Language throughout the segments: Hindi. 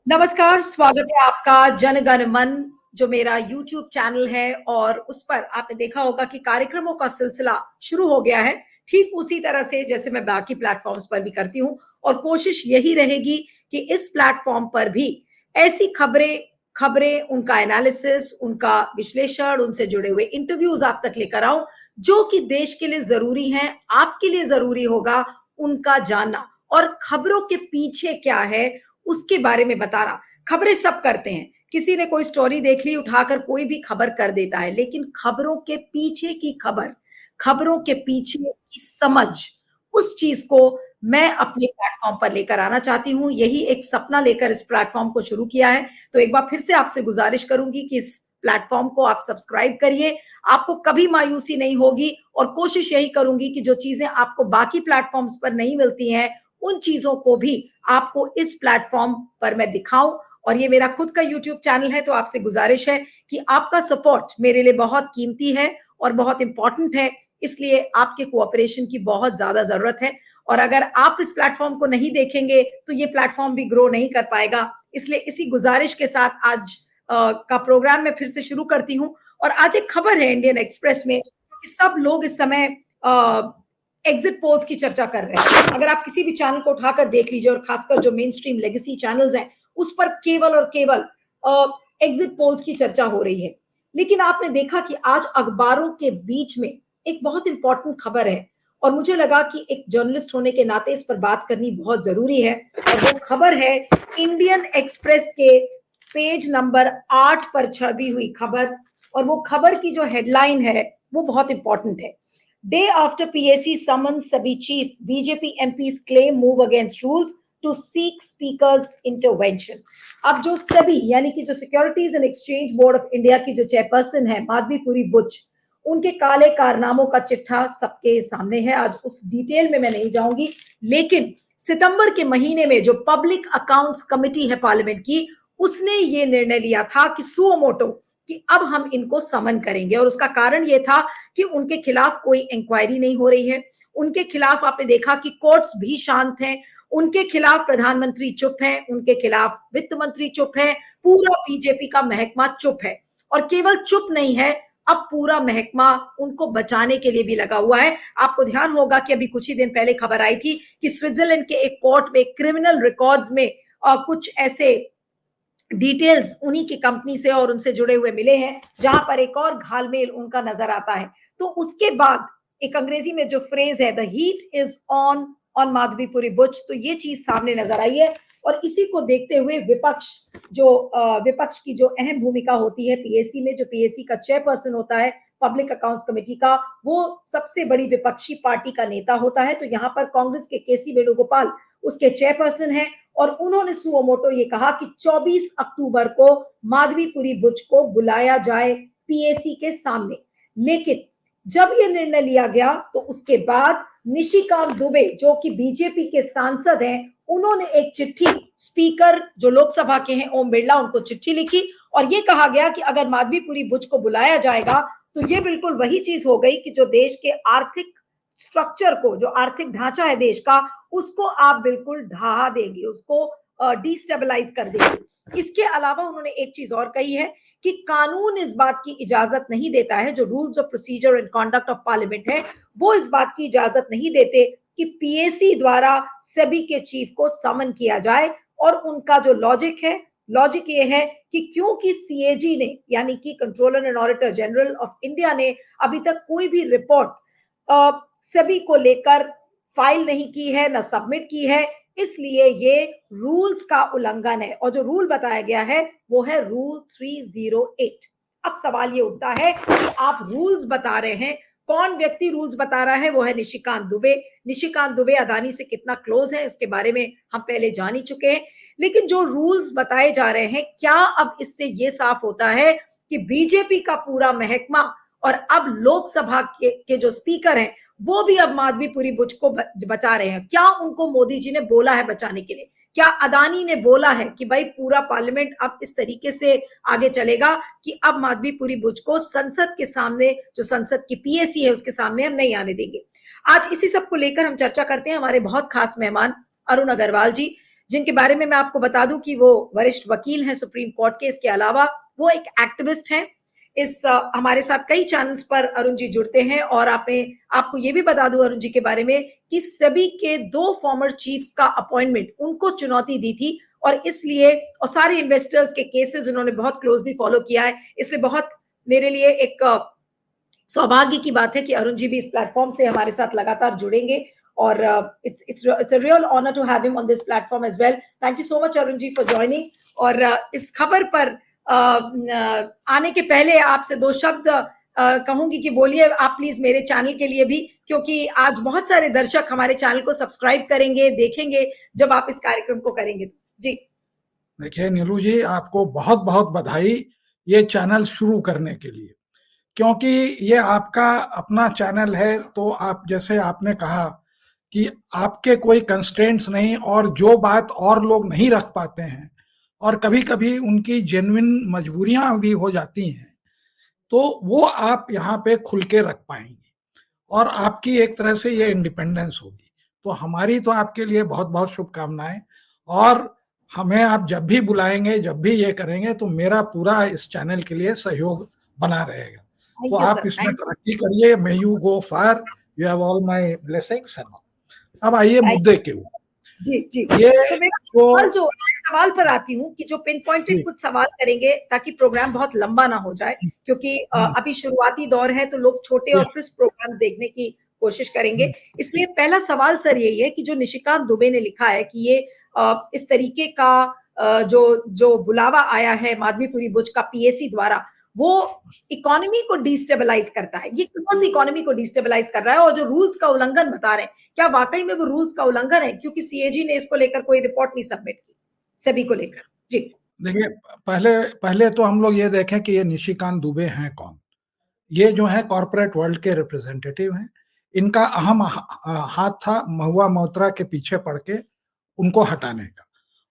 नमस्कार, स्वागत है आपका जनगण मन जो मेरा यूट्यूब चैनल है और उस पर आपने देखा होगा कि कार्यक्रमों का सिलसिला शुरू हो गया है, ठीक उसी तरह से जैसे मैं बाकी प्लेटफॉर्म्स पर भी करती हूँ और कोशिश यही रहेगी कि इस प्लेटफॉर्म पर भी ऐसी खबरें खबरें उनका एनालिसिस, उनका विश्लेषण, उनसे जुड़े हुए इंटरव्यूज आप तक लेकर आऊं, जो कि देश के लिए जरूरी हैं, आपके लिए जरूरी होगा उनका जानना और खबरों के पीछे क्या है उसके बारे में बताना। खबरें सब करते हैं, किसी ने कोई स्टोरी देख ली उठाकर कोई भी खबर कर देता है, लेकिन खबरों के पीछे की खबर, खबरों के पीछे की समझ, उस चीज को मैं अपने प्लेटफॉर्म पर लेकर आना चाहती हूं। यही एक सपना लेकर इस प्लेटफॉर्म को शुरू किया है। तो एक बार फिर से आपसे गुजारिश करूंगी कि इस प्लेटफॉर्म को आप सब्सक्राइब करिए, आपको कभी मायूसी नहीं होगी और कोशिश यही करूंगी कि जो चीजें आपको बाकी प्लेटफॉर्म्स पर नहीं मिलती हैं उन चीजों को भी आपको इस प्लेटफॉर्म पर मैं दिखाऊं। और ये मेरा खुद का यूट्यूब चैनल है, तो आपसे गुजारिश है कि आपका सपोर्ट मेरे लिए बहुत कीमती है और बहुत इंपॉर्टेंट है, इसलिए आपके कोऑपरेशन की बहुत ज्यादा जरूरत है। और अगर आप इस प्लेटफॉर्म को नहीं देखेंगे तो ये प्लेटफॉर्म भी ग्रो नहीं कर पाएगा। इसलिए इसी गुजारिश के साथ आज का प्रोग्राम मैं फिर से शुरू करती हूँ। और आज एक खबर है इंडियन एक्सप्रेस में कि सब लोग इस समय एग्जिट पोल्स की चर्चा कर रहे हैं। अगर आप किसी भी चैनल को उठाकर देख लीजिए और खासकर जो मेन स्ट्रीम लेगेसी चैनल्स हैं उस पर केवल और केवल एग्जिट पोल्स की चर्चा हो रही है। लेकिन आपने देखा कि आज अखबारों के बीच में एक बहुत इंपॉर्टेंट खबर है और मुझे लगा कि एक जर्नलिस्ट होने के नाते इस पर बात करनी बहुत जरूरी है। और वो खबर है इंडियन एक्सप्रेस के पेज नंबर 8 पर छपी हुई खबर। और वो खबर की जो हेडलाइन है वो बहुत इंपॉर्टेंट है। Day after PAC summons Sabi chief, BJP MPs claim move against rules to seek speaker's intervention. अब जो सभी यानी कि जो securities and exchange board of India की जो चेयरपर्सन है माधवीपुरी बुच, उनके काले कारनामों का चिट्ठा सबके सामने है। आज उस डिटेल में मैं नहीं जाऊंगी, लेकिन सितंबर के महीने में जो पब्लिक अकाउंट्स कमेटी है पार्लियामेंट की, उसने ये निर्णय लिया था कि सुओ मोटो कि अब हम इनको समन करेंगे। और उसका कारण ये था कि उनके खिलाफ कोई इंक्वायरी नहीं हो रही है, उनके खिलाफ आपने देखा कि कोर्ट्स भी शांत हैं, उनके खिलाफ प्रधानमंत्री चुप है, उनके खिलाफ वित्त मंत्री चुप है, पूरा बीजेपी का महकमा चुप है। और केवल चुप नहीं है, अब पूरा महकमा उनको बचाने के लिए भी लगा हुआ है। आपको ध्यान होगा कि अभी कुछ ही दिन पहले खबर आई थी कि स्विट्जरलैंड के एक कोर्ट में क्रिमिनल रिकॉर्ड्स में कुछ ऐसे डिटेल्स उन्हीं की कंपनी से और उनसे जुड़े हुए मिले हैं, जहां पर एक और घालमेल उनका नजर आता है। तो उसके बाद एक अंग्रेजी में जो फ्रेज है the heat is on on Madhabi Puri Buch, तो ये चीज सामने नजर आई है। और इसी को देखते हुए विपक्ष की जो अहम भूमिका होती है पीएसी में, जो पीएसी का चेयरपर्सन होता है पब्लिक अकाउंट्स कमेटी का, वो सबसे बड़ी विपक्षी पार्टी का नेता होता है। तो यहाँ पर कांग्रेस के केसी वेणुगोपाल उसके चेयरपर्सन है और उन्होंने सुओ मोटो ये कहा कि 24 अक्टूबर को माधवीपुरी बुच को बुलाया जाए पीएसी के सामने। लेकिन जब ये निर्णय लिया गया तो उसके बाद निशिकांत दुबे जो कि बीजेपी के सांसद हैं, उन्होंने एक चिट्ठी स्पीकर जो लोकसभा के हैं ओम बिरला, उनको चिट्ठी लिखी और ये कहा गया कि अगर माधवीपुरी बुच को बुलाया जाएगा तो ये बिल्कुल वही चीज हो गई कि जो देश के आर्थिक स्ट्रक्चर को, जो आर्थिक ढांचा है देश का, उसको आप बिल्कुल ढहा देंगे, उसको डिस्टेबलाइज कर देंगे। इसके अलावा उन्होंने एक चीज और कही है कि कानून इस बात की इजाजत नहीं देता है, जो rules of procedure and conduct of parliament है वो इस बात की इजाजत नहीं देते कि पीएसी द्वारा सेबी के चीफ को समन किया जाए। और उनका जो लॉजिक ये है कि क्योंकि सीएजी ने यानी कि controller and auditor general of India ने अभी तक कोई भी रिपोर्ट सेबी को लेकर फाइल नहीं की है, न सबमिट की है, इसलिए ये रूल्स का उल्लंघन है। और जो रूल बताया गया है वो है रूल 308। अब सवाल ये उठता है कि आप रूल्स बता रहे हैं, कौन व्यक्ति रूल्स बता रहा है? वो है निशिकांत दुबे। निशिकांत दुबे अदानी से कितना क्लोज है इसके बारे में हम पहले जान ही चुके हैं। लेकिन जो रूल्स बताए जा रहे हैं, क्या अब इससे ये साफ होता है कि बीजेपी का पूरा महकमा और अब लोकसभा के जो स्पीकर हैं वो भी अब माधवीपुरी बुच को बचा रहे हैं? क्या उनको मोदी जी ने बोला है बचाने के लिए? क्या अदानी ने बोला है कि भाई पूरा पार्लियामेंट अब इस तरीके से आगे चलेगा कि अब माधवीपुरी बुच को संसद के सामने, जो संसद की पीएसी है उसके सामने हम नहीं आने देंगे? आज इसी सब को लेकर हम चर्चा करते हैं। हमारे बहुत खास मेहमान अरुण अग्रवाल जी, जिनके बारे में मैं आपको बता दूं कि वो वरिष्ठ वकील हैं सुप्रीम कोर्ट के। इसके अलावा वो एक एक्टिविस्ट हैं। हमारे साथ कई चैनल्स पर अरुण जी जुड़ते हैं। और आपको ये भी बता दूं अरुण जी के बारे में कि सभी के 2 फॉर्मर चीफ्स का अपॉइंटमेंट उनको चुनौती दी थी, और इसलिए और सारे इन्वेस्टर्स के केसेस उन्होंने बहुत क्लोजली फॉलो किया है। इसलिए बहुत मेरे लिए एक सौभाग्य की बात है कि अरुण जी भी इस प्लेटफॉर्म से हमारे साथ लगातार जुड़ेंगे। और it's a real honor to have him on this platform as well. Thank you so much Arun ji for joining. और इस खबर पर आने के पहले आपसे 2 शब्द कहूंगी कि बोलिए आप प्लीज मेरे चैनल के लिए भी, क्योंकि आज बहुत सारे दर्शक हमारे चैनल को सब्सक्राइब करेंगे, देखेंगे जब आप इस कार्यक्रम को करेंगे तो। जी देखिए नीलू जी, आपको बहुत बहुत बधाई ये चैनल शुरू करने के लिए, क्योंकि ये आपका अपना चैनल है। तो आप, जैसे आपने कहा कि आपके कोई कंस्ट्रेंट्स नहीं, और जो बात और लोग नहीं रख पाते हैं और कभी कभी उनकी जेन्युइन मजबूरियां भी हो जाती हैं, तो वो आप यहाँ पे खुल के रख पाएंगे और आपकी एक तरह से ये इंडिपेंडेंस होगी। तो हमारी तो आपके लिए बहुत बहुत शुभकामनाएं, और हमें आप जब भी बुलाएंगे, जब भी ये करेंगे, तो मेरा पूरा इस चैनल के लिए सहयोग बना रहेगा। तो थैंक यू आप सर। इसमें तरक्की करिए। May you go far, you have all my blessings. अब आइए मुद्दे के ऊपर। जी जी ये तो मेरा तो सवाल पर आती हूँ कि जो पिन पॉइंटेड कुछ सवाल करेंगे ताकि प्रोग्राम बहुत लंबा ना हो जाए, क्योंकि अभी शुरुआती दौर है तो लोग छोटे और क्रिस्प प्रोग्राम्स देखने की कोशिश करेंगे। इसलिए पहला सवाल सर यही है कि जो निशिकांत दुबे ने लिखा है कि ये इस तरीके का जो जो बुलावा आया है माधवीपुरी बुर्ज का पीएसी द्वारा, वो इकोनॉमी को डिस्टेबलाइज करता है। ये कौन सी इकोनॉमी को डिस्टेबलाइज कर रहा है, और जो रूल्स का उल्लंघन बता रहे हैं, क्या वाकई में वो रूल्स का उल्लंघन है? क्योंकि सीएजी ने इसको लेकर कोई रिपोर्ट नहीं सबमिट की सभी को लेकर। जी देखिए, पहले पहले तो हम लोग ये देखें कि ये निशिकांत दुबे हैं कौन। ये जो है कॉर्पोरेट वर्ल्ड के रिप्रेजेंटेटिव हैं। इनका अहम हाथ था महुआ मोइत्रा के पीछे पड़ के उनको हटाने का।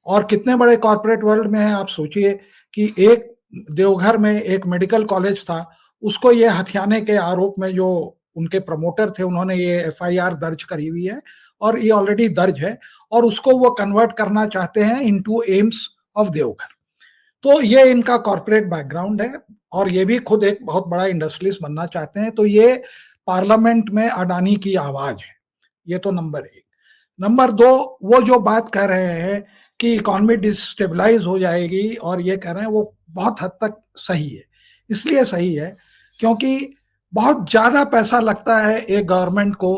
और कितने बड़े कॉर्पोरेट वर्ल्ड में है, आप सोचिए कि एक देवघर में एक मेडिकल कॉलेज था, उसको ये हथियाने के आरोप में जो उनके प्रमोटर थे, उन्होंने ये एफआईआर दर्ज करी हुई है, और ये ऑलरेडी दर्ज है, और उसको वो कन्वर्ट करना चाहते हैं इनटू एम्स ऑफ देवघर। तो ये इनका कॉर्पोरेट बैकग्राउंड है, और ये भी खुद एक बहुत बड़ा इंडस्ट्रियलिस्ट बनना चाहते हैं। तो ये पार्लियामेंट में अडानी की आवाज है। ये तो नंबर 1। नंबर 2, वो जो बात कह रहे हैं कि इकोनॉमी डिस्टेबलाइज हो जाएगी, और ये कह रहे हैं, वो बहुत हद तक सही है। इसलिए सही है क्योंकि बहुत ज्यादा पैसा लगता है एक गवर्नमेंट को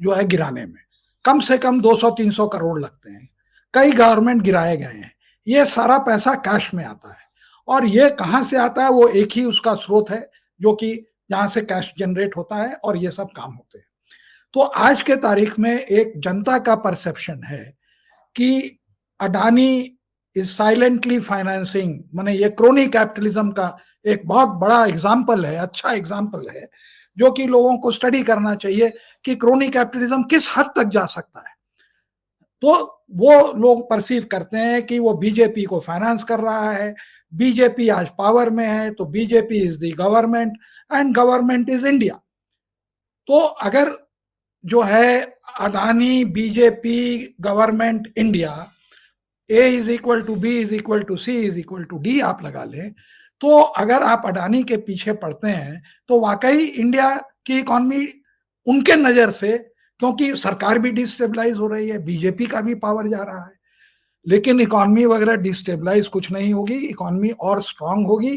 जो है गिराने में। कम से कम 200-300 करोड़ लगते हैं। कई गवर्नमेंट गिराए गए हैं। ये सारा पैसा कैश में आता है, और ये कहाँ से आता है, वो एक ही उसका स्रोत है, जो कि जहां से कैश जनरेट होता है और ये सब काम होते हैं। तो आज के तारीख में एक जनता का परसेप्शन है कि अडानी इज साइलेंटली फाइनेंसिंग, माने ये क्रोनी कैपिटलिज्म का एक बहुत बड़ा एग्जाम्पल है, अच्छा एग्जाम्पल है, जो कि लोगों को स्टडी करना चाहिए कि क्रोनी कैपिटलिज्म किस हद तक जा सकता है। तो वो लोग परसीव करते हैं कि वो बीजेपी को फाइनेंस कर रहा है। बीजेपी आज पावर में है, तो BJP is the government and government is India. तो अगर जो है Adani, BJP, government, India, A is equal to B is equal to C is equal to D आप लगा लें, तो अगर आप अडानी के पीछे पड़ते हैं तो वाकई इंडिया की इकोनॉमी उनके नजर से, क्योंकि सरकार भी डिस्टेबलाइज हो रही है, बीजेपी का भी पावर जा रहा है, लेकिन इकोनॉमी वगैरह डिस्टेबलाइज कुछ नहीं होगी। इकोनॉमी और स्ट्रांग होगी,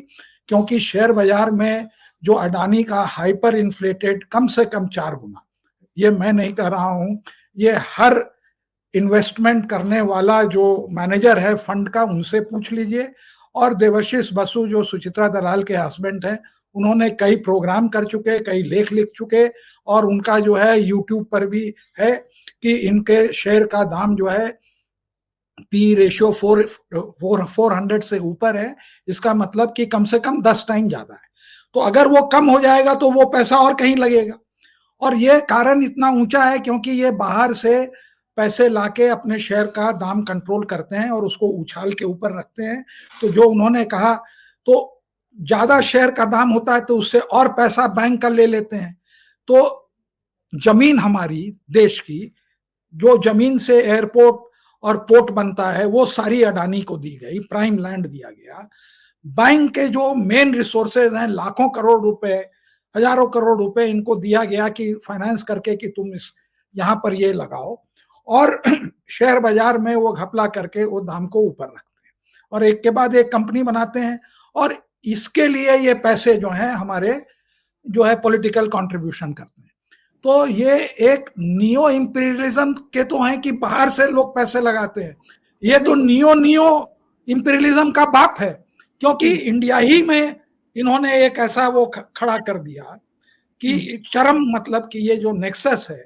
क्योंकि शेयर बाजार में जो अडानी का हाइपर इन्फ्लेटेड कम से कम 4 गुना, ये मैं नहीं कह रहा हूं, ये हर इन्वेस्टमेंट करने वाला जो मैनेजर है फंड का, उनसे पूछ लीजिए। और देवाशीष बसु जो सुचित्रा दलाल के हस्बैंड हैं, उन्होंने कई प्रोग्राम कर चुके, कई लेख लिख चुके, और उनका जो है यूट्यूब पर भी है कि इनके शेयर का दाम जो है पी रेशियो 400 से ऊपर है। इसका मतलब कि कम से कम 10 टाइम ज्यादा है। तो अगर वो कम हो जाएगा तो वो पैसा और कहीं लगेगा। और ये कारण इतना ऊंचा है क्योंकि ये बाहर से पैसे लाके अपने शेयर का दाम कंट्रोल करते हैं और उसको उछाल के ऊपर रखते हैं। तो जो उन्होंने कहा, तो ज्यादा शेयर का दाम होता है तो उससे और पैसा बैंक का ले लेते हैं। तो जमीन हमारी देश की, जो जमीन से एयरपोर्ट और पोर्ट बनता है वो सारी अडानी को दी गई, प्राइम लैंड दिया गया। बैंक के जो मेन रिसोर्सेज हैं, लाखों करोड़ रुपए, हजारों करोड़ रुपए इनको दिया गया कि फाइनेंस करके कि तुम इस यहाँ पर ये लगाओ, और शेयर बाजार में वो घपला करके वो दाम को ऊपर रखते हैं और एक के बाद एक कंपनी बनाते हैं, और इसके लिए ये पैसे जो हैं हमारे जो है पॉलिटिकल कंट्रीब्यूशन करते हैं। तो ये एक नियो इंपीरियलिज्म के तो हैं कि बाहर से लोग पैसे लगाते हैं, ये तो नियो नियो इंपीरियलिज्म का बाप है, क्योंकि इंडिया ही में इन्होंने एक ऐसा वो खड़ा कर दिया कि चरम, मतलब कि ये जो नेक्सस है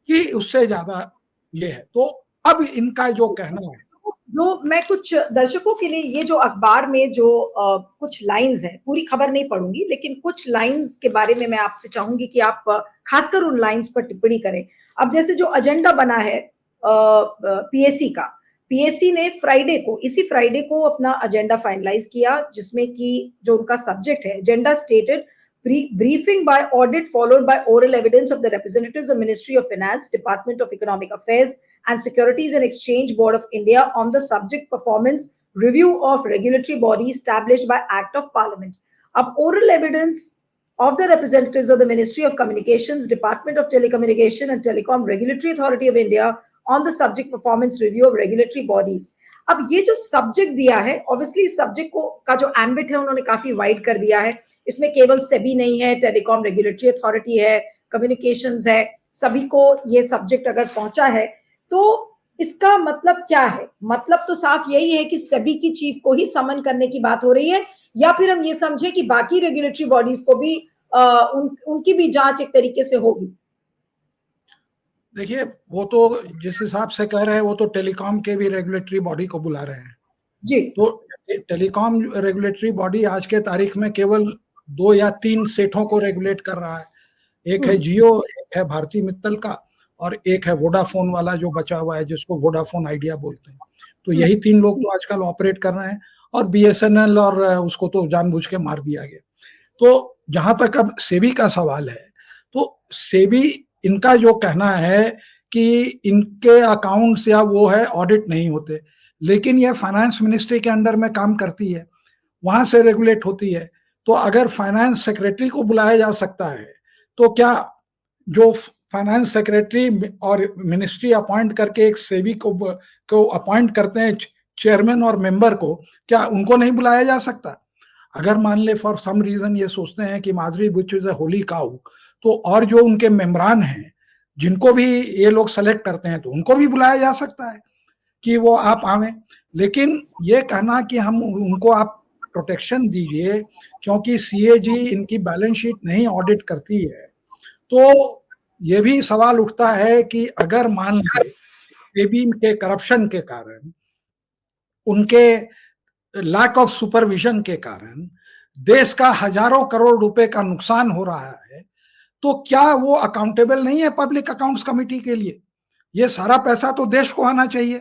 कि उससे ज्यादा ये है। तो अब इनका जो कहना है, जो मैं कुछ दर्शकों के लिए, ये जो अखबार में जो कुछ लाइंस हैं, पूरी खबर नहीं पढ़ूंगी, लेकिन कुछ लाइंस के बारे में मैं आपसे चाहूंगी कि आप खासकर उन लाइंस पर टिप्पणी करें। अब जैसे जो एजेंडा बना है पीएससी का, पीएससी ने इसी फ्राइडे को अपना एजेंडा फाइनलाइज किया, जिसमें कि जो उनका सब्जेक्ट है, agenda stated briefing by audit followed by oral evidence of the representatives of Ministry of Finance, Department of Economic Affairs and Securities and Exchange Board of India on the subject performance review of regulatory body established by Act of Parliament. Ab oral evidence of the representatives of the Ministry of Communications, Department of Telecommunication and Telecom Regulatory Authority of India on the subject performance review of regulatory bodies. अब ये जो सब्जेक्ट दिया है, ऑब्वियसली इस सब्जेक्ट को का जो एम्बिट है उन्होंने काफी वाइड कर दिया है। इसमें केवल सेबी नहीं है, टेलीकॉम रेगुलेटरी अथॉरिटी है, कम्युनिकेशंस है, सभी को ये सब्जेक्ट अगर पहुंचा है तो इसका मतलब क्या है? मतलब तो साफ यही है कि सेबी की चीफ को ही समन करने की बात हो रही है, या फिर हम ये समझे कि बाकी रेगुलेटरी बॉडीज को भी उनकी भी जांच एक तरीके से होगी। देखिए वो तो जिस हिसाब से कह रहे हैं वो तो टेलीकॉम के भी रेगुलेटरी बॉडी को बुला रहे हैं जी। तो टेलीकॉम रेगुलेटरी बॉडी आज के तारीख में केवल 2 या 3 सेठों को रेगुलेट कर रहा है। एक है जियो, एक है भारती मित्तल का, और एक है वोडाफोन वाला जो बचा हुआ है जिसको वोडाफोन आइडिया बोलते हैं। तो यही 3 लोग तो आजकल ऑपरेट कर रहे हैं, और बीएसएनएल और उसको तो जानबूझ के मार दिया गया। तो जहां तक अब सेबी का सवाल है, तो सेबी, इनका जो कहना है कि इनके अकाउंट्स या वो है ऑडिट नहीं होते, लेकिन ये फाइनेंस मिनिस्ट्री के अंडर में काम करती है, वहां से रेगुलेट होती है। तो अगर फाइनेंस सेक्रेटरी को बुलाया जा सकता है, तो क्या जो फाइनेंस सेक्रेटरी और मिनिस्ट्री अपॉइंट करके एक सेबी को अपॉइंट करते हैं चेयरमैन और मेंबर को, क्या उनको नहीं बुलाया जा सकता? अगर मान ले फॉर सम रीजन ये सोचते हैं कि Madhuri Buch is a holy cow, तो और जो उनके मेम्बरान हैं जिनको भी ये लोग सेलेक्ट करते हैं तो उनको भी बुलाया जा सकता है कि वो आप आवें। लेकिन ये कहना कि हम उनको आप प्रोटेक्शन दीजिए क्योंकि सीएजी इनकी बैलेंस शीट नहीं ऑडिट करती है, तो ये भी सवाल उठता है कि अगर मान लीजिए सेबी के करप्शन के कारण, उनके लैक ऑफ सुपरविजन के कारण देश का हजारों करोड़ रुपए का नुकसान हो रहा है, तो क्या वो अकाउंटेबल नहीं है पब्लिक अकाउंट्स कमेटी के लिए? ये सारा पैसा तो देश को आना चाहिए।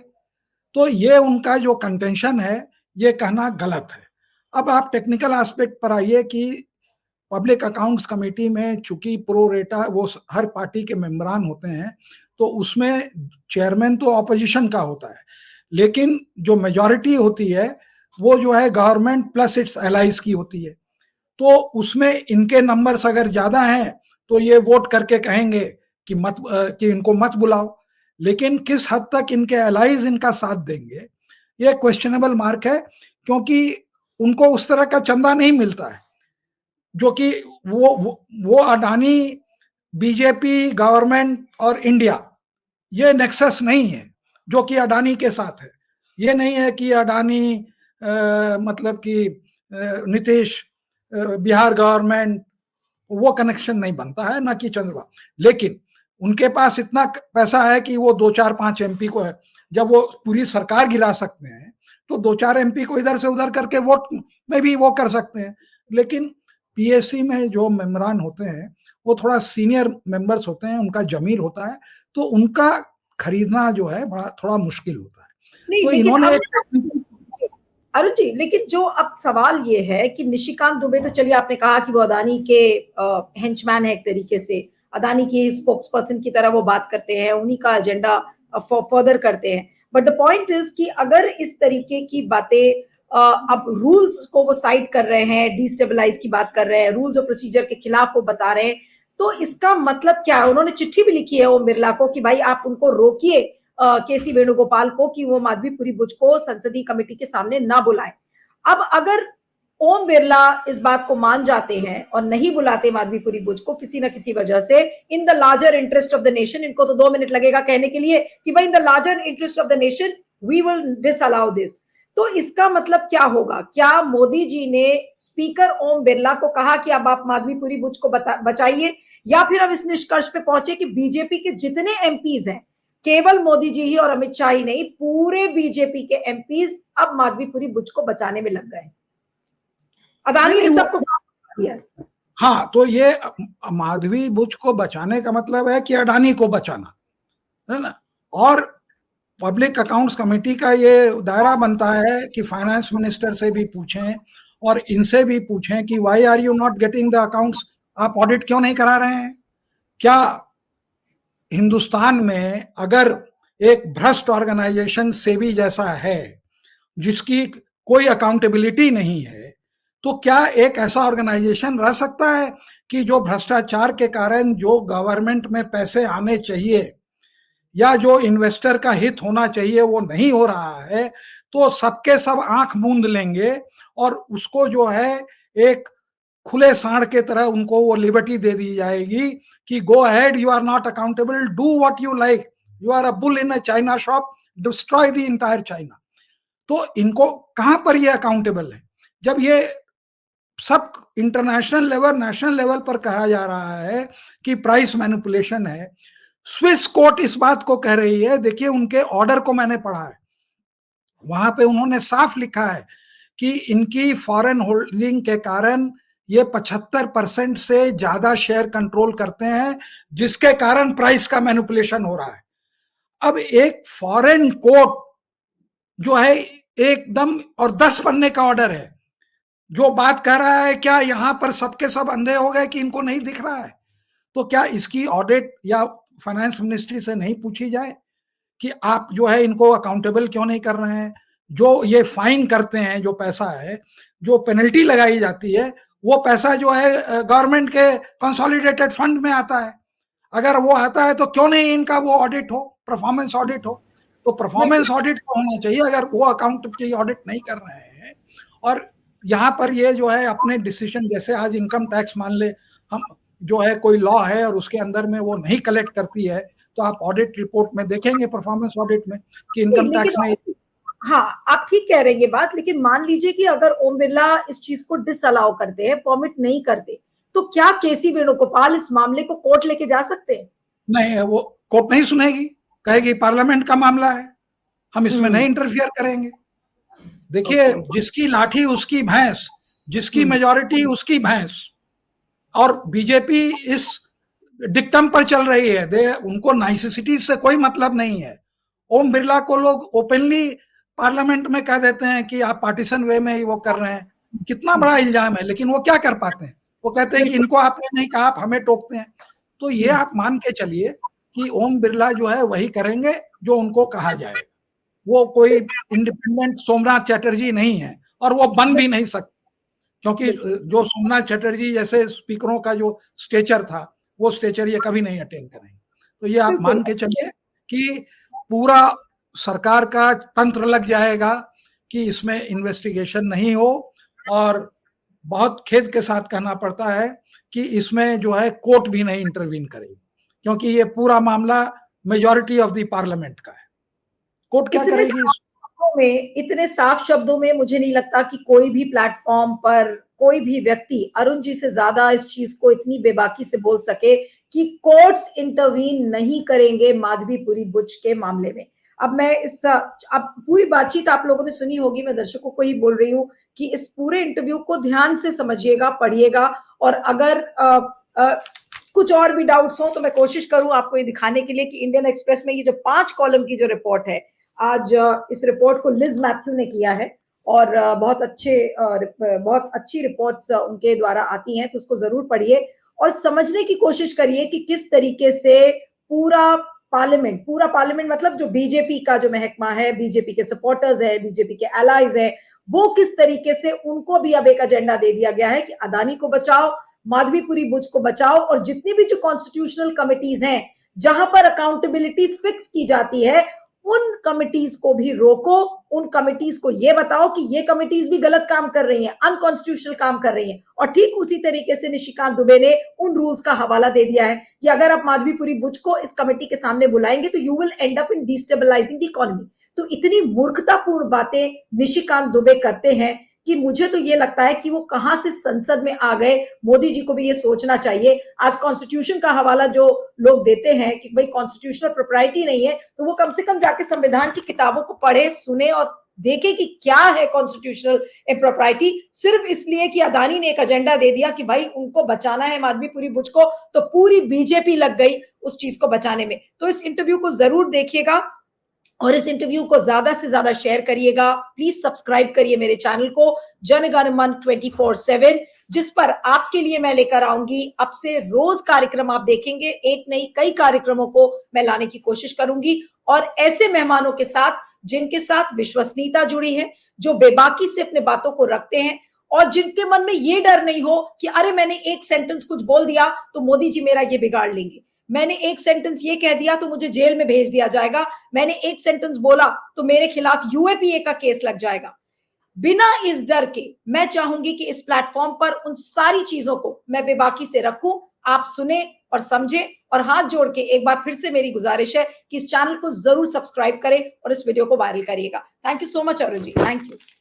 तो ये उनका जो कंटेंशन है, ये कहना गलत है। अब आप टेक्निकल एस्पेक्ट पर आइए कि पब्लिक अकाउंट्स कमेटी में चूंकि प्रो रेटा वो हर पार्टी के मेंबरान होते हैं, तो उसमें चेयरमैन तो ऑपोजिशन का होता है, लेकिन जो मेजॉरिटी होती है वो जो है गवर्नमेंट प्लस इट्स एलाइज की होती है। तो उसमें इनके नंबर्स अगर ज्यादा हैं तो ये वोट करके कहेंगे कि कि इनको मत बुलाओ, लेकिन किस हद तक इनके एलाइज इनका साथ देंगे ये क्वेश्चनेबल मार्क है, क्योंकि उनको उस तरह का चंदा नहीं मिलता है जो कि वो अडानी, बीजेपी, गवर्नमेंट और इंडिया, ये नेक्सस नहीं है जो कि अडानी के साथ है। ये नहीं है कि अडानी मतलब कि नीतीश, बिहार गवर्नमेंट, वो कनेक्शन नहीं बनता है, ना कि चंद्रबाबू। लेकिन उनके पास इतना पैसा है कि वो 2-4-5 एमपी को है, जब वो पूरी सरकार गिरा सकते हैं तो 2-4 एमपी को इधर से उधर करके वोट में भी वो कर सकते हैं। लेकिन पीएससी में जो मेंबरान होते हैं वो थोड़ा सीनियर मेंबर्स होते हैं, उनका जमीर होता है, तो उनका खरीदना जो है बड़ा थोड़ा मुश्किल होता है। नहीं, तो लेकिन इन्होंने अरुण जी, लेकिन जो अब सवाल ये है कि निशिकांत दुबे, तो चलिए आपने कहा कि वो अदानी के हेंचमैन है एक तरीके से, अदानी की स्पोक्स पर्सन की तरह वो बात करते हैं, उन्हीं का एजेंडा फर्दर करते हैं। बट द पॉइंट इज कि अगर इस तरीके की बातें अब रूल्स को वो साइड कर रहे हैं, डिस्टेबलाइज की बात कर रहे हैं, रूल्स और प्रोसीजर के खिलाफ वो बता रहे हैं, तो इसका मतलब क्या है? उन्होंने चिट्ठी भी लिखी है ओम बिरला को कि भाई आप उनको रोकिए, केसी वेणुगोपाल को, कि वो माधवीपुरी बुच को संसदीय कमेटी के सामने ना बुलाएं। अब अगर ओम बिरला इस बात को मान जाते हैं और नहीं बुलाते माधवीपुरी बुच को किसी ना किसी वजह से, इन the larger interest of the nation, इनको तो 2 मिनट लगेगा कहने के लिए कि भाई in the larger interest of the nation we will disallow this, तो इसका मतलब क्या होगा? क्या मोदी जी ने स्पीकर ओम बिरला को कहा कि अब आप माधवीपुरी बुच को बचाइए, या फिर अब इस निष्कर्ष पे पहुंचे कि बीजेपी के जितने एमपीज हैं, केवल मोदी जी ही और अमित शाह ही नहीं, पूरे बीजेपी के एमपीज अब माधवीपुरी बुच को बचाने में लग गए? अदानी ने सबको दिया। हाँ, तो ये माधवी बुच को बचाने का मतलब है कि अडानी को बचाना है ना। और पब्लिक अकाउंट्स कमेटी का ये दायरा बनता है कि फाइनेंस मिनिस्टर से भी पूछें और इनसे भी पूछें कि why are you not getting the accounts, आप ऑडिट क्यों नहीं करा रहे हैं? क्या हिंदुस्तान में अगर एक भ्रष्ट ऑर्गेनाइजेशन सेबी जैसा है जिसकी कोई अकाउंटेबिलिटी नहीं है, तो क्या एक ऐसा ऑर्गेनाइजेशन रह सकता है कि जो भ्रष्टाचार के कारण जो गवर्नमेंट में पैसे आने चाहिए या जो इन्वेस्टर का हित होना चाहिए वो नहीं हो रहा है, तो सबके सब आंख मूंद लेंगे और उसको जो है एक खुले सांड के तरह उनको वो लिबर्टी दे दी जाएगी कि go ahead, you are not accountable, do what you like, you are a bull in a china shop, destroy the entire china. तो इनको कहां पर ये अकाउंटेबल है जब ये सब इंटरनेशनल लेवल नेशनल लेवल पर कहा जा रहा है कि प्राइस मैनिपुलेशन है। स्विस कोर्ट इस बात को कह रही है, देखिए उनके ऑर्डर को मैंने पढ़ा है, वहां पे उन्होंने साफ लिखा है कि इनकी फॉरेन होल्डिंग के कारण ये 75% से ज्यादा शेयर कंट्रोल करते हैं, जिसके कारण प्राइस का मैनिपुलेशन हो रहा है। अब एक फॉरेन कोर्ट जो है एकदम, और 10 पन्ने का ऑर्डर है, जो बात कह रहा है, क्या यहां पर सबके सब अंधे हो गए कि इनको नहीं दिख रहा है? तो क्या इसकी ऑडिट या फाइनेंस मिनिस्ट्री से नहीं पूछी जाए कि आप जो है इनको अकाउंटेबल क्यों नहीं कर रहे हैं? जो ये फाइन करते हैं, जो पैसा है, जो पेनल्टी लगाई जाती है, वो पैसा जो है गवर्नमेंट के कंसोलिडेटेड फंड में आता है। अगर वो आता है तो क्यों नहीं इनका वो ऑडिट हो, परफॉर्मेंस ऑडिट हो? तो परफॉर्मेंस ऑडिट तो होना चाहिए अगर वो अकाउंट की ऑडिट नहीं कर रहे हैं। और यहाँ पर ये जो है अपने डिसीजन, जैसे आज इनकम टैक्स मान ले, हम जो है कोई लॉ है और उसके अंदर में वो नहीं कलेक्ट करती है, तो आप ऑडिट रिपोर्ट में देखेंगे, परफॉर्मेंस ऑडिट में, कि इनकम टैक्स ने। हाँ, आप ठीक कह रहे हैं ये बात, लेकिन मान लीजिए कि अगर ओम बिरला इस चीज को डिसअलाउ करते हैं, परमिट नहीं करते, तो क्या केसी वेणुगोपाल इस मामले को कोर्ट लेके जा सकते हैं? नहीं, वो कोर्ट नहीं सुनेगी, कहेगी पार्लियामेंट का मामला है, हम इसमें नहीं इंटरफियर करेंगे। देखिए, जिसकी लाठी उसकी भैंस, जिसकी मेजॉरिटी उसकी भैंस। और बीजेपी इस डिक्टम पर चल रही है, उनको नाइसिसिटी से कोई मतलब नहीं है। ओम बिरला को लोग ओपनली पार्लियामेंट में कह देते हैं कि आप पार्टीशन वे में ही वो कर रहे हैं, कितना बड़ा इल्जाम है, लेकिन वो क्या कर पाते हैं? वो कहते हैं कि इनको आपने नहीं कहा, आप हमें टोकते हैं। तो ये आप मान के चलिए कि ओम बिरला जो है वही करेंगे जो उनको कहा जाएगा। वो कोई इंडिपेंडेंट सोमनाथ चैटर्जी नहीं है और वो बन भी नहीं सकते, क्योंकि जो सोमनाथ चैटर्जी जैसे स्पीकरों का जो स्टेचर था, वो स्टेचर ये कभी नहीं अटेन करेंगे। तो ये आप मान के चलिए कि पूरा सरकार का तंत्र लग जाएगा कि इसमें इन्वेस्टिगेशन नहीं हो। और बहुत खेद के साथ कहना पड़ता है कि इसमें जो है कोर्ट भी नहीं इंटरवीन करेगी, क्योंकि ये पूरा मामला मेजॉरिटी ऑफ द पार्लियामेंट का है। कोर्ट क्या करेगी? इतने साफ शब्दों में मुझे नहीं लगता कि कोई भी प्लेटफॉर्म पर कोई भी व्यक्ति अरुण जी से ज्यादा इस चीज को इतनी बेबाकी से बोल सके कि कोर्ट्स इंटरवीन नहीं करेंगे माधवीपुरी बुच के मामले में। अब पूरी बातचीत आप लोगों ने सुनी होगी, मैं दर्शकों को ही बोल रही हूँ कि इस पूरे इंटरव्यू को ध्यान से समझिएगा, पढ़िएगा, और अगर कुछ और भी डाउट्स हो तो मैं कोशिश करूं आपको ये दिखाने के लिए कि इंडियन एक्सप्रेस में ये जो 5 कॉलम की जो रिपोर्ट है, आज इस रिपोर्ट को लिज मैथ्यू ने किया है और बहुत अच्छी रिपोर्ट्स उनके द्वारा आती हैं, तो उसको जरूर पढ़िए और समझने की कोशिश करिए कि किस तरीके से पूरा पार्लियामेंट, पूरा पार्लियामेंट मतलब जो बीजेपी का जो महकमा है, बीजेपी के सपोर्टर्स है, बीजेपी के एलाइज है, वो किस तरीके से उनको भी अब एक एजेंडा दे दिया गया है कि अदानी को बचाओ, माधवीपुरी बुच को बचाओ, और जितनी भी जो कॉन्स्टिट्यूशनल कमिटीज हैं जहां पर अकाउंटेबिलिटी फिक्स की जाती है, उन कमिटीज को भी रोको, उन कमिटीज को ये बताओ कि ये कमिटीज भी गलत काम कर रही हैं, अनकॉन्स्टिट्यूशनल काम कर रही हैं। और ठीक उसी तरीके से निशिकांत दुबे ने उन रूल्स का हवाला दे दिया है कि अगर आप माधवीपुरी बुच को इस कमेटी के सामने बुलाएंगे तो you will end up in destabilising the economy. तो इतनी मूर्खतापूर्ण बातें निशिकांत दुबे करते हैं कि मुझे तो ये लगता है कि वो कहां से संसद में आ गए। मोदी जी को भी ये सोचना चाहिए। आज कॉन्स्टिट्यूशन का हवाला जो लोग देते हैं कि भाई कॉन्स्टिट्यूशनल प्रोप्राइटी नहीं है, तो वो कम से कम जाके संविधान की किताबों को पढ़े, सुने और देखे कि क्या है कॉन्स्टिट्यूशनल इम्प्रोप्राइटी। सिर्फ इसलिए कि अदानी ने एक एजेंडा दे दिया कि भाई उनको बचाना है माधवीपुरी बुच को, तो पूरी बीजेपी लग गई उस चीज को बचाने में। तो इस इंटरव्यू को जरूर देखिएगा और इस इंटरव्यू को ज्यादा से ज्यादा शेयर करिएगा। प्लीज सब्सक्राइब करिए मेरे चैनल को जन गण मन 24/7, जिस पर आपके लिए मैं लेकर आऊंगी अब से रोज कार्यक्रम। आप देखेंगे एक नहीं कई कार्यक्रमों को मैं लाने की कोशिश करूंगी, और ऐसे मेहमानों के साथ जिनके साथ विश्वसनीयता जुड़ी है, जो बेबाकी से अपने बातों को रखते हैं, और जिनके मन में ये डर नहीं हो कि अरे मैंने एक सेंटेंस कुछ बोल दिया तो मोदी जी मेरा ये बिगाड़ लेंगे, मैंने एक सेंटेंस ये कह दिया तो मुझे जेल में भेज दिया जाएगा, मैंने एक सेंटेंस बोला तो मेरे खिलाफ यूएपीए का केस लग जाएगा। बिना इस डर के मैं चाहूंगी कि इस प्लेटफॉर्म पर उन सारी चीजों को मैं बेबाकी से रखूं, आप सुने और समझे। और हाथ जोड़ के एक बार फिर से मेरी गुजारिश है कि इस चैनल को जरूर सब्सक्राइब करें और इस वीडियो को वायरल करिएगा। Thank you so much Arun ji, thank you.